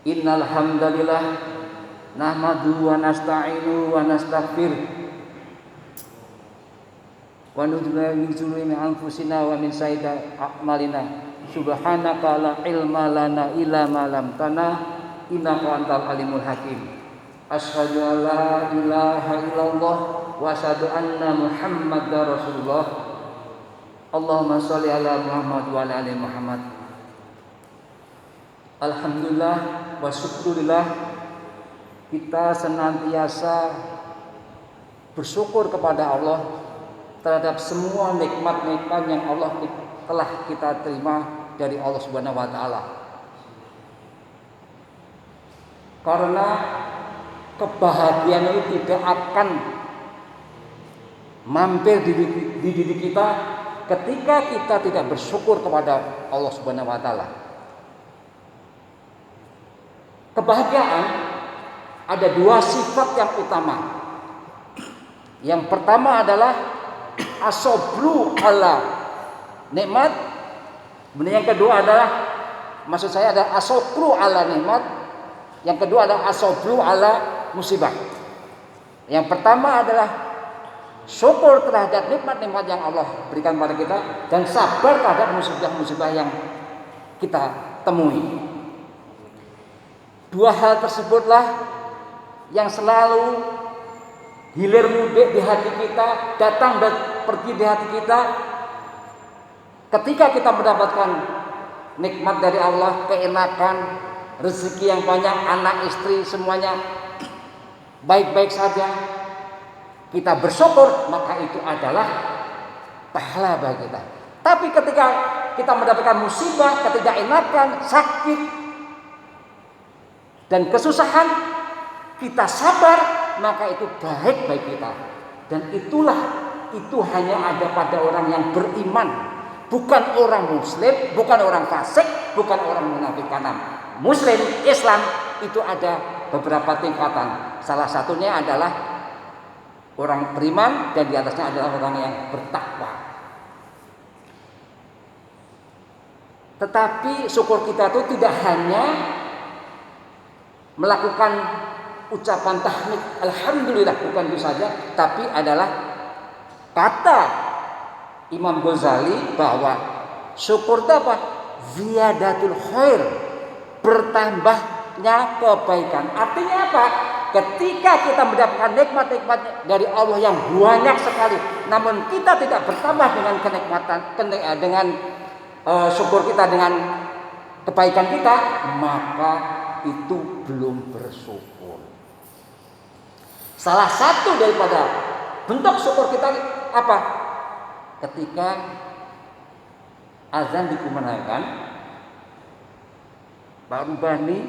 Innal hamdalillah nahmadu wa nasta'inu wa nastaghfir wa nudzu min dzunubina anfusina wa min sayyiati a'malina subhanaka la ilma lana illa ma 'allamtana innaka antal alimul hakim. Asyhadu an la ilaha illallah wa asyhadu anna muhammadar rasulullah. Allahumma shalli ala Muhammad wa ala ali Muhammad. Alhamdulillah wa syukurillah, kita senantiasa bersyukur kepada Allah terhadap semua nikmat-nikmat yang Allah telah kita terima dari Allah Subhanahu wa taala. Karena kebahagiaan itu tidak akan mampir di diri kita ketika kita tidak bersyukur kepada Allah Subhanahu wa taala. Kebahagiaan ada dua sifat yang utama. Yang pertama adalah asobru ala nikmat. Kemudian yang kedua adalah, maksud saya adalah asobru ala nikmat. Yang kedua adalah asobru ala musibah. Yang pertama adalah syukur terhadap nikmat-nikmat yang Allah berikan kepada kita dan sabar terhadap musibah-musibah yang kita temui. Dua hal tersebutlah yang selalu hilir mudik di hati kita, datang dan pergi di hati kita. Ketika kita mendapatkan nikmat dari Allah, keenakan, rezeki yang banyak, anak istri semuanya baik-baik saja, kita bersyukur, maka itu adalah pahala bagi kita. Tapi ketika kita mendapatkan musibah, ketidakenakan, sakit dan kesusahan, kita sabar, maka itu baik bagi kita. Dan itu hanya ada pada orang yang beriman, bukan orang muslim, bukan orang fasik, bukan orang munafik. Karena muslim, Islam itu ada beberapa tingkatan. Salah satunya adalah orang beriman dan di atasnya adalah orang yang bertakwa. Tetapi syukur kita itu tidak hanya melakukan ucapan tahmid alhamdulillah, bukan itu saja, tapi adalah kata Imam Ghazali bahwa syukur itu apa? Ziyadatul khair, bertambahnya kebaikan. Artinya apa? Ketika kita mendapatkan nikmat-nikmat dari Allah yang banyak sekali, namun kita tidak bertambah dengan kenikmatan, dengan syukur kita, dengan kebaikan kita, maka itu belum bersyukur. Salah satu daripada bentuk syukur kita apa? Ketika azan dikumandangkan, Pak Rubani,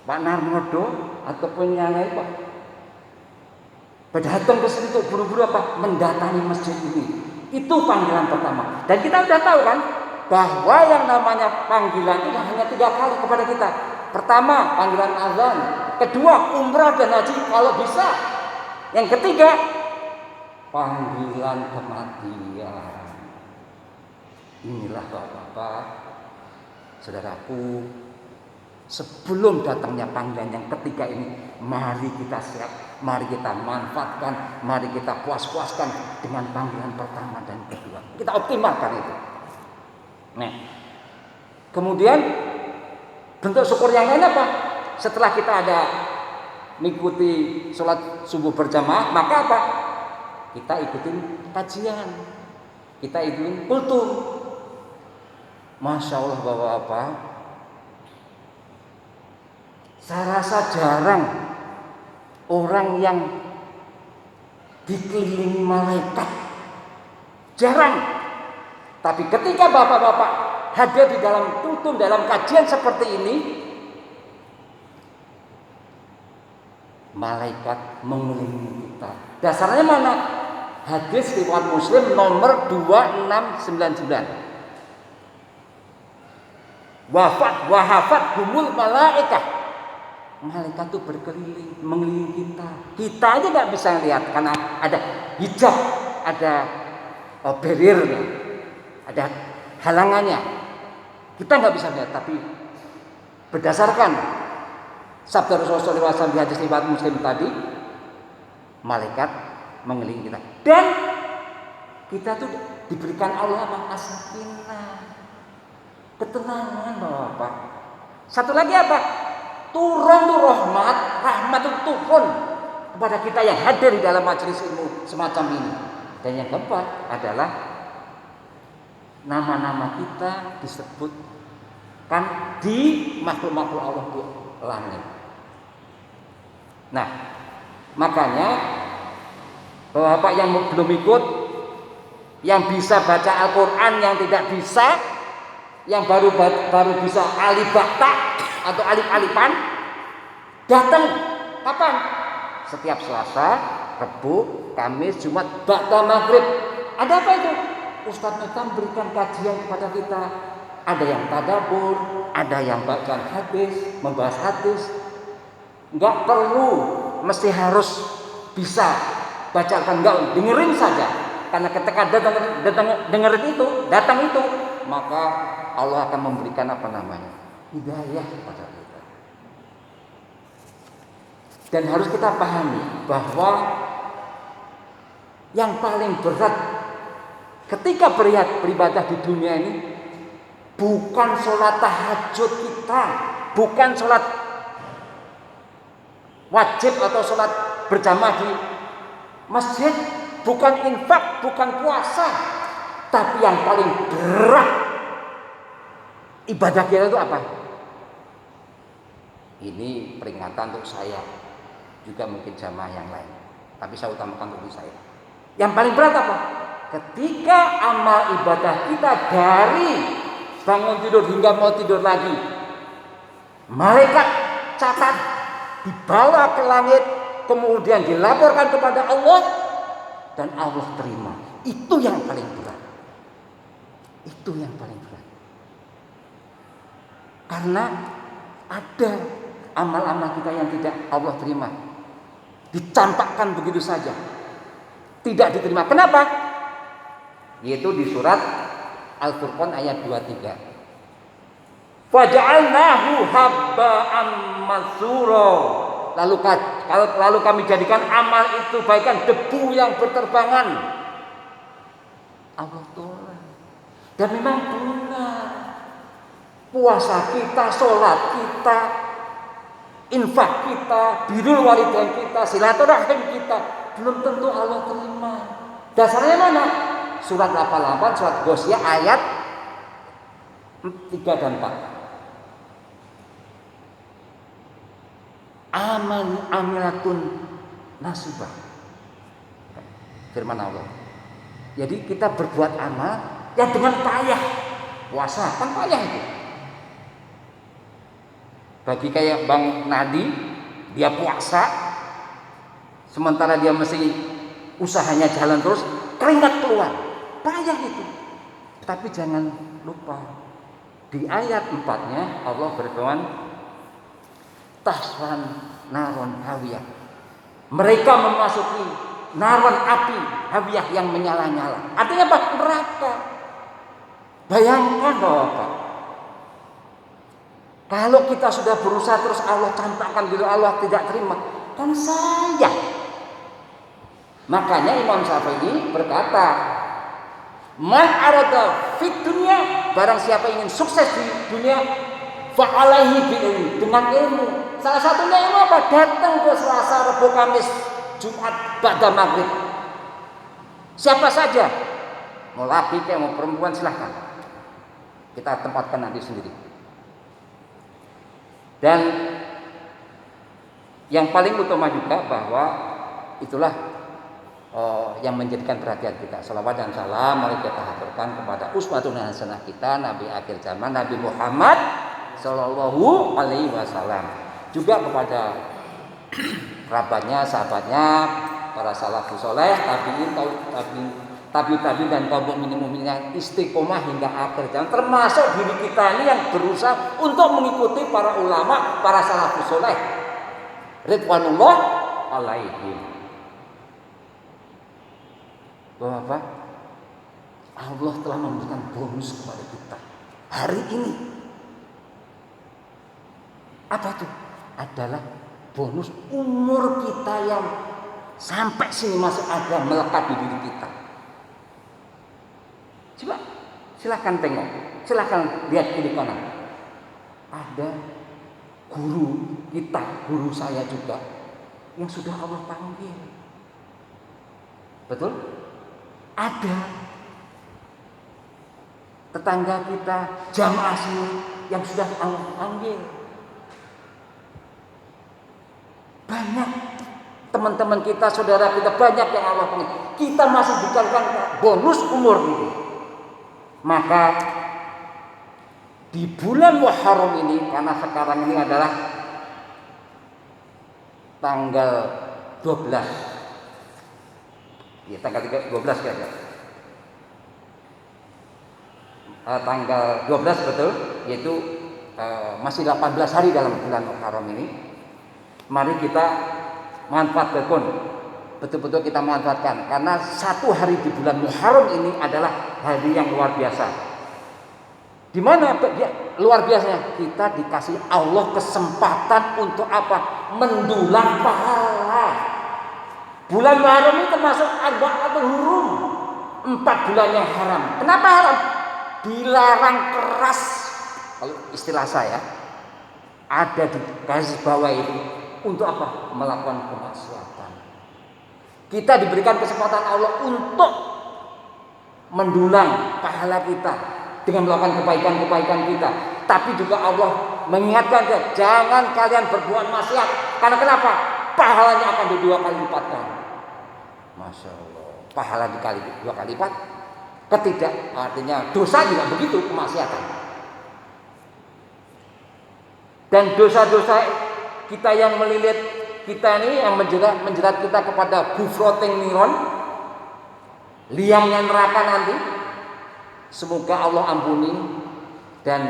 Pak Narmodo ataupun yang lain pada datang ke situ untuk buru-buru apa? Mendatangi masjid ini. Itu panggilan pertama. Dan kita sudah tahu kan bahwa yang namanya panggilan itu hanya 3 kali kepada kita. Pertama, panggilan azan. Kedua, umrah dan haji kalau bisa. Yang ketiga, panggilan kematian. Inilah Bapak-bapak, saudaraku, sebelum datangnya panggilan yang ketiga ini, mari kita siap, mari kita manfaatkan, mari kita puas-puaskan dengan panggilan pertama dan kedua. Kita optimalkan itu. Nah, kemudian bentuk syukur yang lain apa? Setelah kita ada mengikuti sholat subuh berjamaah, maka apa? Kita ikutin kajian, kita ikutin kultum. Masya Allah Bapak-bapak, saya rasa jarang orang yang dikelilingi malaikat, jarang. Tapi ketika Bapak-bapak hadir di dalam kultum, dalam kajian seperti ini, malaikat mengelilingi kita. Dasarnya mana? Hadis riwayat Muslim nomor 2699. Wahafat humul malaikah. Malaikat itu berkeliling, mengelilingi kita. Kita aja nggak bisa lihat karena ada hijab, ada barriernya, ada halangannya. Kita nggak bisa lihat, tapi Berdasarkan sabda Rasulullah SAW di hadis riwayat Muslim tadi, malaikat mengelilingi kita dan kita tuh diberikan Allah apa? As-sakinah, ketenangan Bapak. Satu lagi apa? Turun tuh rahmat itu turun kepada kita yang hadir di dalam majelis ilmu semacam ini. Dan yang keempat adalah nama-nama kita disebutkan di makhluk-makhluk Allah di langit. Nah, makanya Bapak yang belum ikut, yang bisa baca Al-Quran, yang tidak bisa, yang baru bisa alif bakta atau alif-alifan, datang kapan? Setiap Selasa, Rabu, Kamis, Jumat, bakta maghrib. Ada apa itu? Ustadz Meta memberikan kajian kepada kita. Ada yang tadabbur, ada yang baca hadis, membahas hadis. Enggak perlu mesti harus bisa bacakan, enggak, dengerin saja. Karena ketika datang itu, maka Allah akan memberikan apa namanya? Hidayah kepada kita. Dan harus kita pahami bahwa yang paling berat ketika beribadah di dunia ini bukan sholat tahajud kita, bukan sholat wajib atau sholat berjamaah di masjid, bukan infak, bukan puasa, tapi yang paling berat ibadah kita itu apa? Ini peringatan untuk saya, juga mungkin jamaah yang lain, tapi saya utamakan untuk saya. Yang paling berat apa? Ketika amal ibadah kita dari bangun tidur hingga mau tidur lagi, malaikat catat, dibawa ke langit, kemudian dilaporkan kepada Allah, dan Allah terima. Itu yang paling berat. Itu yang paling berat. Karena ada amal-amal kita yang tidak Allah terima, dicampakkan begitu saja, tidak diterima. Kenapa? Yaitu di surat Al-Furqan ayat 23. Faja'alnahu habba'an mansura. Lalu kami jadikan amal itu bagaikan debu yang berterbangan. Allah tolak. Dan memang benar, puasa kita, sholat kita, infak kita, birrul walidain kita, silaturahim kita, belum tentu Allah terima. Dasarnya mana? Surat 88, surat Ghasyiyah ayat 3 dan 4. Amilatun nasibah, firman Allah. Jadi kita berbuat amal yang dengan payah. Puasa kan payah itu. Bagi kayak Bang Nadi, dia puasa, sementara dia mesti usahanya jalan terus, keringat keluar, payah itu. Tapi jangan lupa, di ayat 4-nya Allah berfirman, tahsan naron hawiyah. Mereka memasuki naron api hawiyah yang menyala-nyala. Artinya apa? Neraka. Bayangkan Bapak, kalau kita sudah berusaha terus Allah campakkan bila Allah tidak terima, kan sayang. Makanya Imam Syafi'i berkata, man arada fit dunya, barang siapa ingin sukses di dunia, fa'alaihi bi'ilmi, dengan ilmu. Salah satunya ilmu apa? Datang ke Selasa, Rabu, Kamis, Jumat, ba'da maghrib. Siapa saja, mau laki kayak mau perempuan, silahkan. Kita tempatkan nanti sendiri. Dan yang paling utama juga bahwa itulah yang menjadikan perhatian kita. Salawat dan salam mari kita haturkan kepada uswatun hasanah kita, Nabi akhir zaman, Nabi Muhammad Sallallahu Alaihi Wasallam. Juga kepada kerabatnya, sahabatnya, para salafus soleh, tabi'in dan kaum mukminin yang istiqomah hingga akhir zaman. Termasuk diri kita ini yang berusaha untuk mengikuti para ulama, para salafus soleh, ridwanullah alaihim. Bapak, Allah telah memberikan bonus kepada kita hari ini. Apa itu? Adalah bonus umur kita yang sampai sini masih ada melekat di diri kita. Coba silahkan tengok, silahkan lihat kiri kanan. Ada guru kita, guru saya juga yang sudah Allah panggil. Betul? Ada tetangga kita, jamaah sini yang sudah Allah panggil. Banyak teman-teman kita, saudara kita, banyak yang Allah panggil. Kita masih diberikan bonus umur ini. Maka di bulan Muharram ini, karena sekarang ini adalah tanggal 12. Ya, tanggal 12 ya. Tanggal 12 betul, yaitu masih 18 hari dalam bulan Muharram ini. Mari kita manfaatkan, betul-betul kita manfaatkan, karena satu hari di bulan Muharram ini adalah hari yang luar biasa. Di mana luar biasanya? Kita dikasih Allah kesempatan untuk apa? Mendulang pahala. Bulan Muharram ini termasuk Arba'atul Hurum, 4 bulan yang haram. Kenapa haram? Dilarang keras. Kalau istilah saya ada di garis bawah itu. Untuk apa? Melakukan kemaksiatan. Kita diberikan kesempatan Allah untuk mendulang pahala kita dengan melakukan kebaikan-kebaikan kita. Tapi juga Allah mengingatkan, jangan kalian berbuat maksiat. Karena kenapa? Pahalanya akan dua kali lipatkan. Masya Allah. Pahala dikali 2 kali lipat. Ketidak artinya dosa juga begitu, kemaksiatan. Dan dosa-dosa kita yang melilit kita ini, yang menjerat kita kepada gufroting niron, liangnya neraka nanti, semoga Allah ampuni dan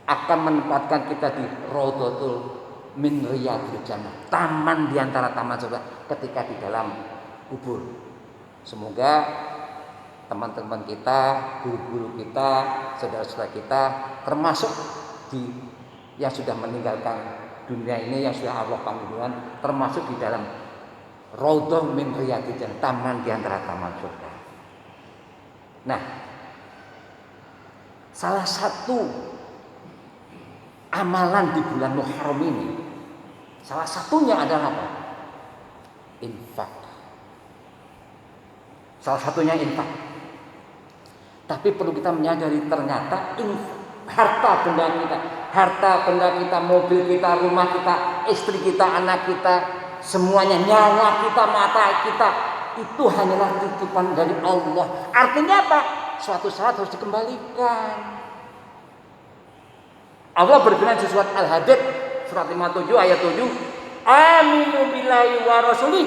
akan menempatkan kita di Raudhatul min Riyadil Jannah, taman di antara taman surga ketika di dalam kubur. Semoga teman-teman kita, guru-guru kita, saudara-saudara kita, termasuk yang sudah meninggalkan dunia ini, yang sudah Allah panggil, termasuk di dalam Raudhah min Riyadil Jannah, taman di antara taman surga. Nah, salah satu amalan di bulan Muharram ini, salah satunya adalah apa? Infak. Salah satunya infak. Tapi perlu kita menyadari, ternyata harta benda kita, mobil kita, rumah kita, istri kita, anak kita, semuanya, nyawa kita, mata kita, itu hanyalah titipan dari Allah. Artinya apa? Suatu saat harus dikembalikan. Allah berfirman di surat Al-Hadid surat 57 ayat 7, aminu billahi wa rasulih,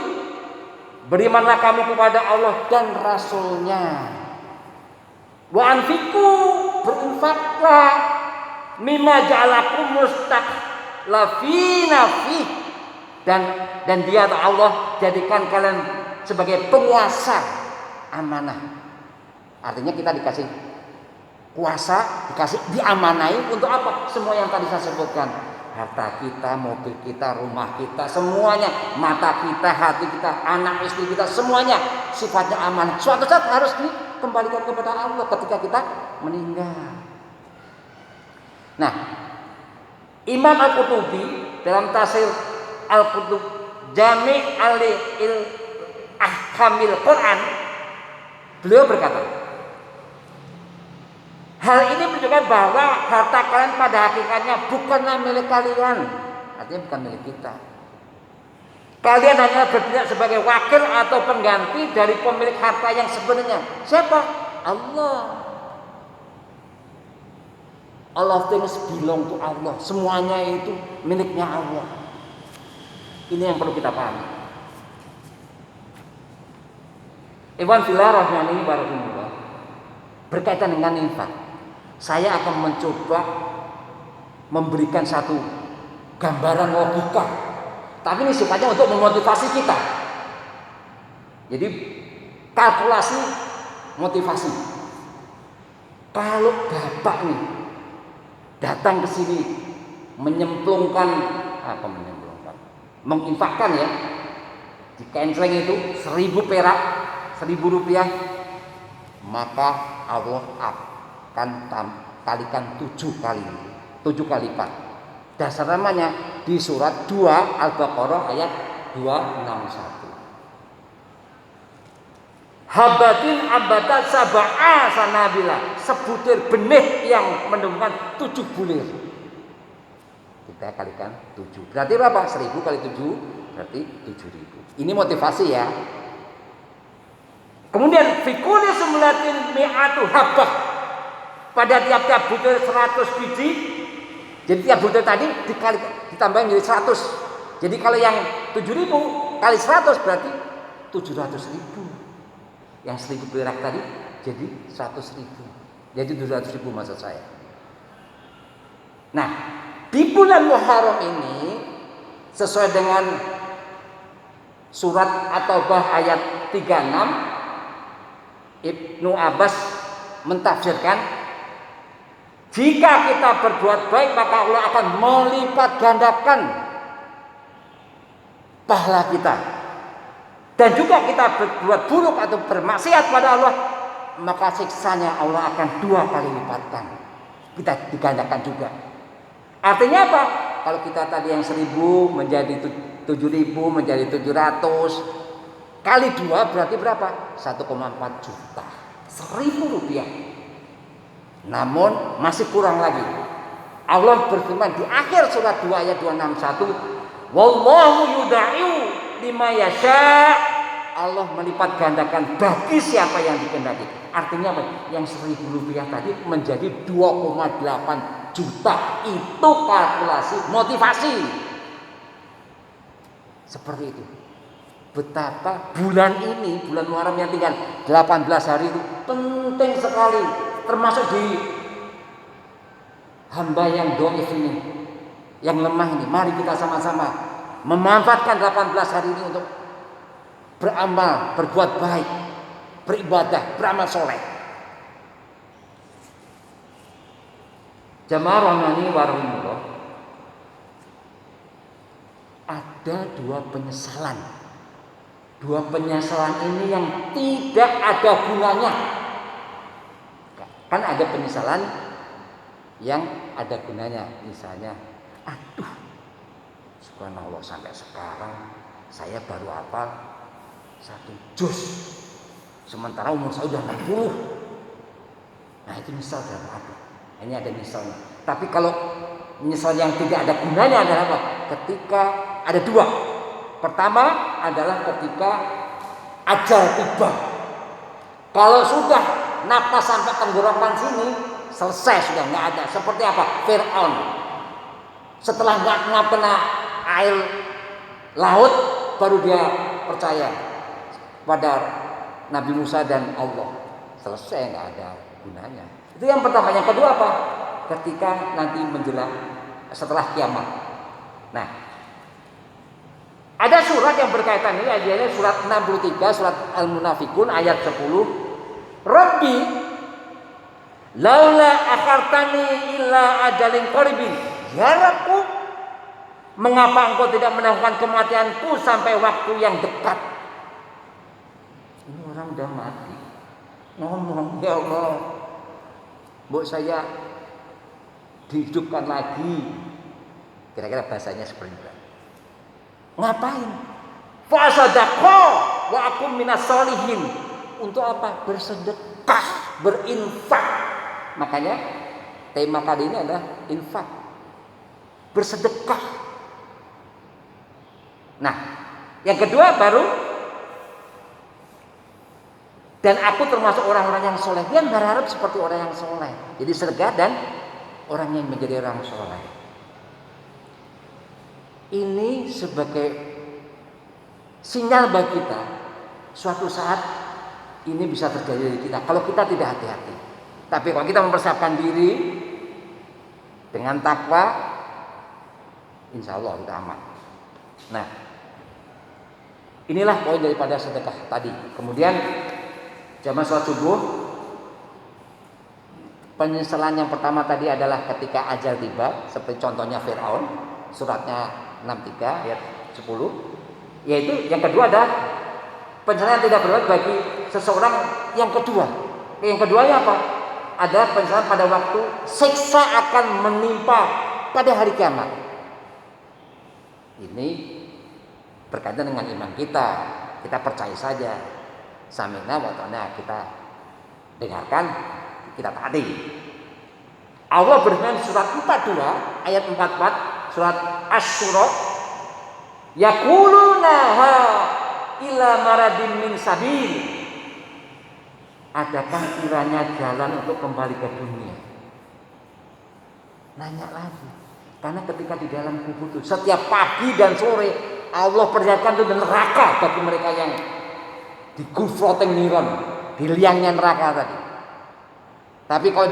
berimanlah kamu kepada Allah dan Rasulnya. Wa anfiqu, berinfaklah, mimma ja'alakum mustakhlafina fih, dan dia Allah jadikan kalian sebagai penguasa amanah. Artinya kita dikasih kuasa, dikasih diamanai untuk apa? Semua yang tadi saya sebutkan, harta kita, mobil kita, rumah kita, semuanya, mata kita, hati kita, anak istri kita, semuanya sifatnya amanah. Suatu saat harus dikembalikan kepada Allah ketika kita meninggal. Nah, Imam Al-Qurtubi dalam tafsir Al-Qurtub Jami' al-Ahkamil Quran, beliau berkata, hal ini menunjukkan bahwa harta kalian pada hakikatnya bukanlah milik kalian. Artinya bukan milik kita. Kalian hanya bertindak sebagai wakil atau pengganti dari pemilik harta yang sebenarnya. Siapa? Allah. All of things belong to Allah. Semuanya itu miliknya Allah. Ini yang perlu kita pahami. Iwan fillah rahmani barakumullah. Berkaitan dengan infak, saya akan mencoba memberikan satu gambaran logika. Tapi ini sifatnya untuk memotivasi kita. Jadi kalkulasi motivasi. Kalau bapak nih datang ke sini menyemplungkan menginfakkan ya, di canceling itu 1.000 perak, 1.000 rupiah, maka Allah akan kalikan 7 kali lipat. Dasar namanya di surat 2 Al-Baqarah ayat 261. Habatin abata sab'a sanabila, sebutir benih yang menumbuhkan 7 bulir. Kita kalikan 7. Berarti berapa? 1.000 kali 7 berarti 7.000. Ini motivasi ya. Kemudian fikuli sumlatin mi'atu habbah. Pada tiap-tiap butir 100 biji. Jadi tiap butir tadi ditambahin jadi 100. Jadi kalau yang 7.000 kali 100 berarti 700.000. Yang 1.000 perak tadi jadi 100.000. Jadi 700.000 maksud saya. Nah, di bulan Muharram ini sesuai dengan surat At-Taubah ayat 36, Ibnu Abbas mentafsirkan, jika kita berbuat baik maka Allah akan melipat gandakan pahala kita. Dan juga kita berbuat buruk atau bermaksiat pada Allah, maka siksanya Allah akan 2 kali lipatkan. Kita digandakan juga. Artinya apa? Kalau kita tadi yang 1.000 menjadi 7.000 menjadi 700 kali 2 berarti berapa? 1,4 juta. 1.000 rupiah. Namun masih kurang lagi. Allah berfirman di akhir surat 2 ayat 261, wallahu yudai'u lima yasha, Allah melipat gandakan bagi siapa yang dikehendaki. Artinya apa? Yang 1.000 rupiah tadi menjadi 2,8 juta. Itu kalkulasi motivasi. Seperti itu. Betapa bulan ini, bulan Muharram yang tinggal 18 hari itu penting sekali. Termasuk di hamba yang dhaif ini, yang lemah ini. Mari kita sama-sama memanfaatkan 18 hari ini untuk beramal, berbuat baik, beribadah, beramal soleh. Jamaah rahmani wa rahimullah, ada 2 penyesalan. 2 penyesalan ini yang tidak ada gunanya. Kan ada penyesalan yang ada gunanya. Misalnya, aduh, subhanallah sampai sekarang saya baru hafal 1 juz, sementara umur saya sudah 60. Nah itu misal dalam apa? Ini ada misalnya. Tapi kalau misal yang tidak ada gunanya adalah apa? Ketika ada 2. Pertama adalah ketika ajal tiba. Kalau sudah napas sampai tenggorokan sini, selesai, sudah nggak ada. Seperti apa? Fir'aun. Setelah nggak pernah air laut, baru dia percaya pada Nabi Musa dan Allah. Selesai, nggak ada gunanya. Itu yang pertama. Yang kedua apa? Ketika nanti menjelang setelah kiamat. Nah, ada surat yang berkaitan ini, ayatnya surat 63, surat Al-Munafikun ayat 10. Rabbi laula akhartani illa ajalin qaribin. Ya Rabbku, mengapa engkau tidak mendahulukan kematianku sampai waktu yang dekat? Ini orang udah mati, ngomong, ya Allah, mbok saya dihidupkan lagi. Kira-kira bahasanya seperti itu. Ngapain? Fasadaqa wa akum minas solihin. Untuk apa? Bersedekah, berinfak. Makanya tema kali ini adalah infak, bersedekah. Nah, yang kedua baru, dan aku termasuk orang-orang yang soleh. Dia berharap seperti orang yang soleh. Jadi sedekah dan orang yang menjadi orang soleh. Ini sebagai sinyal bagi kita, suatu saat ini bisa terjadi dari kita kalau kita tidak hati-hati. Tapi kalau kita mempersiapkan diri dengan takwa, insya Allah kita aman. Nah, inilah poin daripada sedekah tadi. Kemudian jamaah sholat subuh, Penyesalan yang pertama tadi adalah ketika ajal tiba, seperti contohnya Firaun, suratnya 63 ayat 10. Yaitu yang kedua adalah penyesalan yang tidak berlaku bagi seseorang yang kedua. Yang keduanya apa? Ada penyesalan pada waktu siksa akan menimpa pada hari kiamat. Ini berkaitan dengan iman kita. Kita percaya saja. Samina wa ta'na, kita dengarkan, kita taati. Allah berfirman surat 42 ayat 44 surat Asy-Syura, yaquluna ha ila maradin min sabil. Adakah kiranya jalan untuk kembali ke dunia? Nanya lagi. Karena ketika di dalam kubur itu setiap pagi dan sore Allah perlihatkan itu neraka bagi mereka yang di gufroting niron, di liangnya neraka tadi. Tapi kalau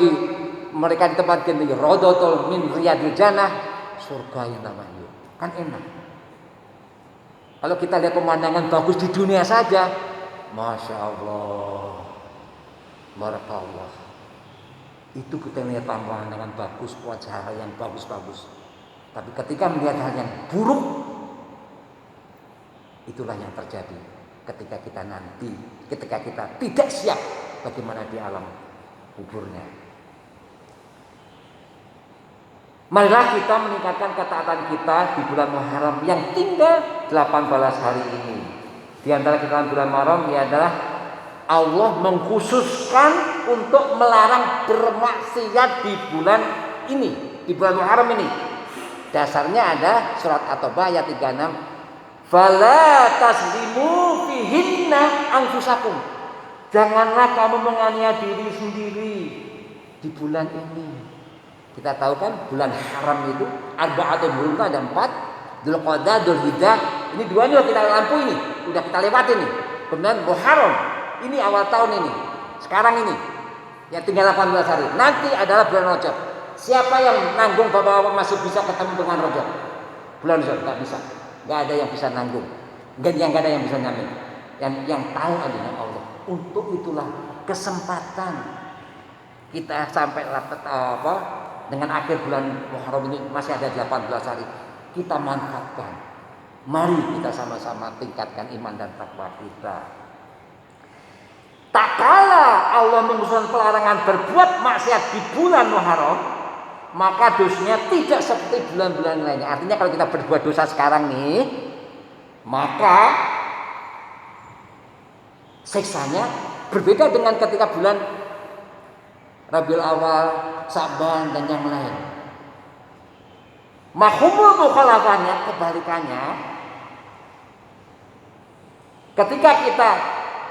mereka ditempatkan di rodotul min riyadil jannah, surga yang namanya kan enak. Kalau kita lihat pemandangan bagus di dunia saja, masya Allah, barakallah. Itu kita lihat pemandangan bagus, wajah yang bagus-bagus. Tapi ketika melihat hal yang buruk, itulah yang terjadi ketika kita nanti, ketika kita tidak siap bagaimana di alam kuburnya. Marilah kita meningkatkan ketaatan kita di bulan Muharram yang tinggal 18 hari ini. Di antara ketaatan bulan Muharram ia adalah Allah mengkhususkan untuk melarang bermaksiat di bulan ini, di bulan Muharram ini. Dasarnya ada surat At-Taubah ayat 36. Fala taslimu fihinna anfusakum. Janganlah kamu menganiaya diri sendiri di bulan ini. Kita tahu kan bulan haram itu arba'atul hurum ada 4, Dzulqa'dah, Dzulhijjah. Ini dua udah kita lampu ini, udah kita lewatin nih. Kemudian Muharram, ini awal tahun ini. Sekarang ini yang tinggal 18 hari. Nanti adalah bulan Rajab. Siapa yang nanggung bapak-bapak masih bisa ketemu dengan Rajab? Bulan Rajab enggak bisa. Enggak ada yang bisa nanggung. Enggak ada yang bisa nyamin. Yang tahu adalah Allah. Untuk itulah kesempatan kita sampai dengan akhir bulan Muharram ini masih ada 18 hari. Kita manfaatkan. Mari kita sama-sama tingkatkan iman dan takwa kita. Tak kala Allah mengusulkan pelarangan berbuat maksiat di bulan Muharram, maka dosanya tidak seperti bulan-bulan lainnya. Artinya kalau kita berbuat dosa sekarang nih, maka siksanya berbeda dengan ketika bulan Rabiul Awal, Sa'ban dan yang lain. Mahumul mukhalafahnya, kebalikannya, ketika kita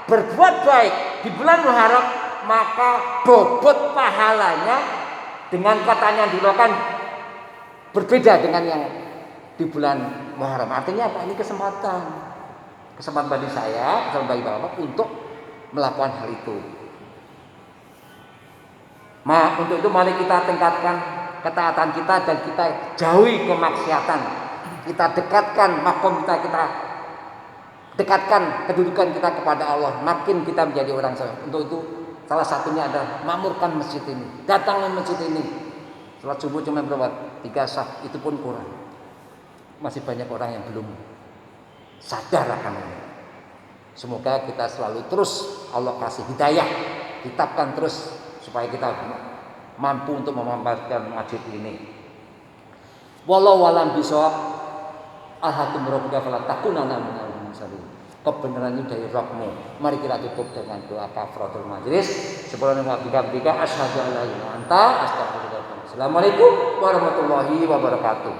berbuat baik di bulan Muharram, maka bobot pahalanya dengan katanya yang dilakukan berbeda dengan yang di bulan Muharram. Artinya apa? Ini kesempatan bagi saya, kesempatan bagi bapak untuk melakukan hal itu. Untuk itu mari kita tingkatkan ketaatan kita dan kita jauhi kemaksiatan. Kita dekatkan makom kita dekatkan kedudukan kita kepada Allah. Makin kita menjadi orang saleh. Untuk itu salah satunya adalah makmurkan masjid ini. Datangi masjid ini. Salat subuh cuma berapa? 3 saf, itu pun kurang. Masih banyak orang yang belum sadar akan ini. Semoga kita selalu terus Allah kasih hidayah, ditapkan terus supaya kita mampu untuk memanfaatkan masjid ini. Wallahu a'lam bishawab. Alhakum rabbika fala takunanna minal mumsarin. Kebenaran itu dari Rabbmu. Mari kita tutup dengan doa kafaratul majlis. Sebelum kita asyhadu an la ilaha illa anta astaghfiruka wa atubu ilaik. Assalamualaikum warahmatullahi wabarakatuh.